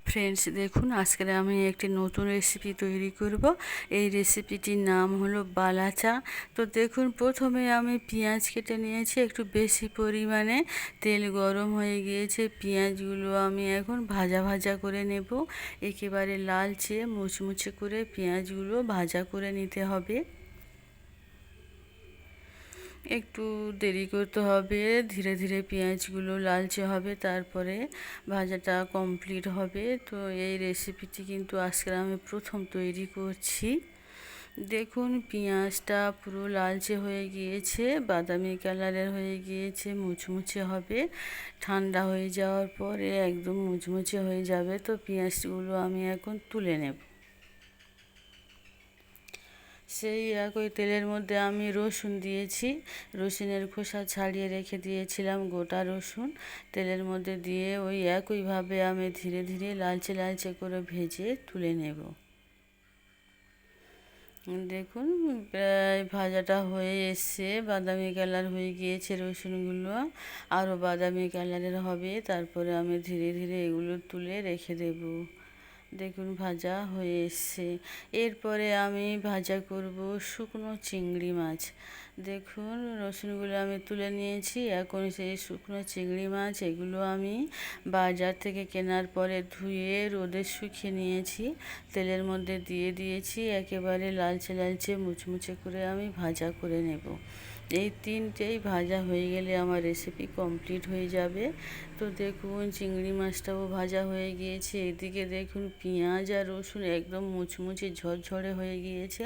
Friends, দেখুন আজকে আমি একটি নতুন রেসিপি তৈরি করব। এই রেসিপিটির নাম হলো বালাচা। তো দেখুন, প্রথমে আমি পেঁয়াজ কেটে নিয়েছি একটু বেশি পরিমাণে। তেল গরম হয়ে গিয়েছে, পেঁয়াজগুলো আমি এখন ভাজা ভাজা করে নেব। একেবারে লালচে মুচমুচে করে পেঁয়াজগুলো ভাজা করে নিতে হবে। একটু দেরি করতে হবে, ধীরে ধীরে পেঁয়াজগুলো লালচে হবে, তারপরে ভাজাটা কমপ্লিট হবে। তো এই রেসিপিটি কিন্তু আজকে আমি প্রথম তৈরি করছি। দেখুন, পেঁয়াজটা পুরো লালচে হয়ে গিয়েছে, বাদামি কালারের হয়ে গিয়েছে, মুচমুচে হবে। ঠান্ডা হয়ে যাওয়ার পরে একদম মুচমুচে হয়ে যাবে। তো পেঁয়াজগুলো আমি এখন তুলে নেব। সেই একই তেলের মধ্যে আমি রসুন দিয়েছি। রসুনের খোসা ছাড়িয়ে রেখে দিয়েছিলাম গোটা রসুন। তেলের মধ্যে দিয়ে ওই একইভাবে আমি ধীরে ধীরে লালচে লালচে করে ভেজে তুলে নেব। দেখুন, প্রায় ভাজাটা হয়ে এসছে, বাদামি কালার হয়ে গিয়েছে রসুনগুলো, আরও বাদামি কালারের হবে। তারপরে আমি ধীরে ধীরে এগুলো তুলে রেখে দেব। দেখুন, ভাজা হয়ে এসছে। এরপরে আমি ভাজা করব শুকনো চিংড়ি মাছ। দেখুন, রসুনগুলো আমি তুলে নিয়েছি। এখন সেই শুকনো চিংড়ি মাছ এগুলো আমি বাজার থেকে কেনার পরে ধুয়ে রোদে শুকিয়ে নিয়েছি। তেলের মধ্যে দিয়ে দিয়েছি, একেবারে লালচে লালচে মুচমুচে করে আমি ভাজা করে নেব। এই তিনটেই ভাজা হয়ে গেলে আমার রেসিপি কমপ্লিট হয়ে যাবে। তো দেখুন, চিংড়ি মাছটাও ভাজা হয়ে গিয়েছে। এদিকে দেখুন, পেঁয়াজ আর রসুন একদম মুচমুচে ঝরঝরে হয়ে গিয়েছে,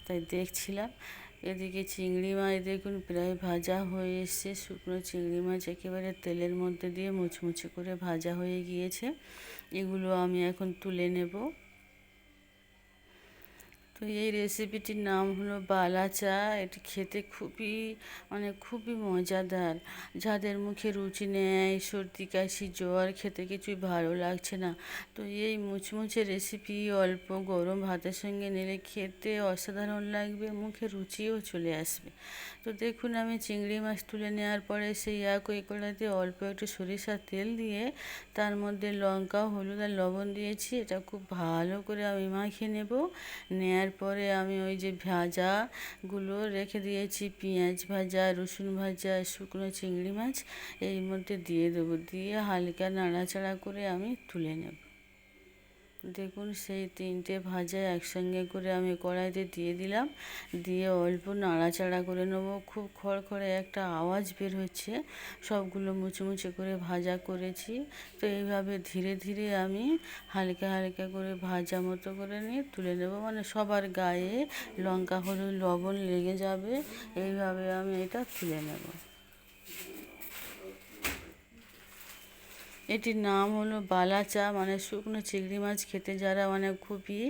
তাই দেখছিলাম। এদিকে চিংড়ি মাছ দেখুন প্রায় ভাজা হয়ে এসছে। শুকনো চিংড়ি মাছ একেবারে তেলের মধ্যে দিয়ে মুচমুচে করে ভাজা হয়ে গিয়েছে। এগুলো আমি এখন তুলে নেব। তো এই রেসিপিটির নাম হলো বালাচা। এটি খেতে খুবই মজাদার। যাদের মুখে রুচি নেই, সর্দি কাশি জ্বর, খেতে কিছুই ভালো লাগছে না, তো এই মুচমুচে রেসিপি অল্প গরম ভাতের সঙ্গে নিলে খেতে অসাধারণ লাগবে, মুখে রুচিও চলে আসবে। তো দেখুন, আমি চিংড়ি মাছ তুলে নেওয়ার পরে সেই একই কড়াইতে অল্প একটু সরিষার তেল দিয়ে তার মধ্যে লঙ্কা, হলুদ আর লবণ দিয়েছি। এটা খুব ভালো করে আমি মাখিয়ে নেব। নেয়ার পরে আমি ওই যে ভাজাগুলো রেখে দিয়েছি, পেঁয়াজ ভাজা, রসুন ভাজা, শুকনো চিংড়ি মাছ, এর মধ্যে দিয়ে দেবো। দিয়ে হালকা নাড়াচাড়া করে আমি তুলে নেব। দেখুন, সেই তিনটে ভাজা একসঙ্গে করে আমি কড়াইতে দিয়ে দিলাম। দিয়ে অল্প নাড়াচাড়া করে নেব। খুব খড়খড়ে একটা আওয়াজ বের হচ্ছে। সবগুলো মুচমুচে করে ভাজা করেছি। তো এইভাবে ধীরে ধীরে আমি হালকা হালকা করে ভাজা মতো করে নিয়ে তুলে নেব। মানে সবার গায়ে লঙ্কা, হলুদ, লবণ লেগে যাবে, এইভাবে আমি এটা তুলে নেব। এটির নাম হলো বালাচা, মানে শুকনো চিংড়ি মাছ খেতে যারা খুবই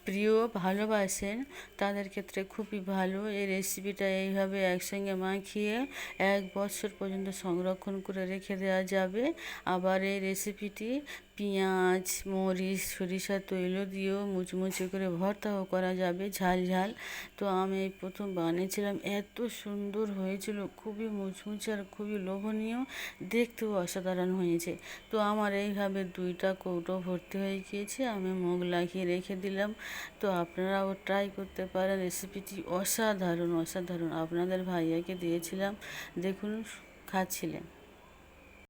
প্রিয়, ভালোবাসেন, তাদের ক্ষেত্রে খুবই ভালো। এই রেসিপিটা এইভাবে একসঙ্গে মাখিয়ে 1 বছর পর্যন্ত সংরক্ষণ করে রেখে দেওয়া যাবে। আবার এই রেসিপিটি পেঁয়াজ, মরিচ, সরিষার তৈল দিয়েও মুচমুচে করে ভর্তাও করা যাবে, ঝাল ঝাল। তো আমি এই প্রথম বানিয়েছিলাম, এত সুন্দর হয়েছিল, খুবই মুচমুচে আর খুবই লোভনীয়, দেখতেও অসাধারণ হয়েছে। তো আমার এইভাবে 2টা কৌটো ভর্তি হয়ে গিয়েছে, আমি মুখ লাগিয়ে রেখে দিলাম। তো আপনারাও ট্রাই করতে পারেন, রেসিপিটি অসাধারণ অসাধারণ। আপনাদের ভাইয়াকে দিয়েছিলাম, দেখুন খাচ্ছিলেন।